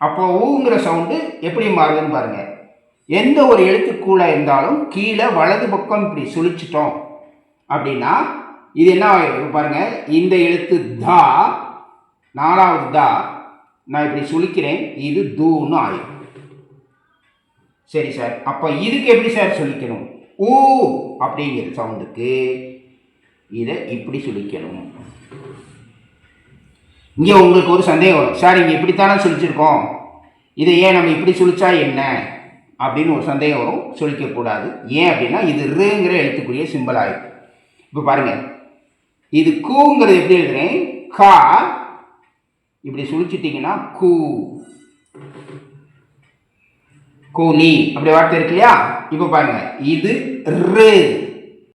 அப்போ ஊங்கிற சவுண்டு எப்படி மாறுதுன்னு பாருங்க. எந்த ஒரு எழுத்து கூட இருந்தாலும் கீழே வலது பக்கம் இப்படி சுழிச்சிட்டோம் அப்படின்னா இது என்ன ஆயிடும் பாருங்க. இந்த எழுத்து தா, நாலாவது தா, நான் இப்படி சுழிக்கிறேன், இது தூன்னு ஆயிடும். சரி சார், அப்போ இதுக்கு எப்படி சார் சுழிக்கணும்? ஊ அப்படிங்கிற சவுண்டுக்கு இதை இப்படி சுழிக்கணும். இங்கே உங்களுக்கு ஒரு சந்தேகம் வரும், சார் இங்கே இப்படித்தானே சுழிச்சிருக்கோம், இதை ஏன் நம்ம இப்படி சுழிச்சா என்ன அப்படின்னு ஒரு சந்தேகம் வரும். சுழிக்கக்கூடாது. ஏன் அப்படின்னா இது ருங்கிற எழுத்துக்குரிய சிம்பிள் ஆயிடும். இப்போ பாருங்க, இது கூங்கிறது எப்படி எழுதுறேன்? கா, இப்படி சுழிச்சிட்டிங்கன்னா கூ, கூலி அப்படி வார்த்தை இருக்கு இல்லையா? இப்போ பாருங்க, இது ரு.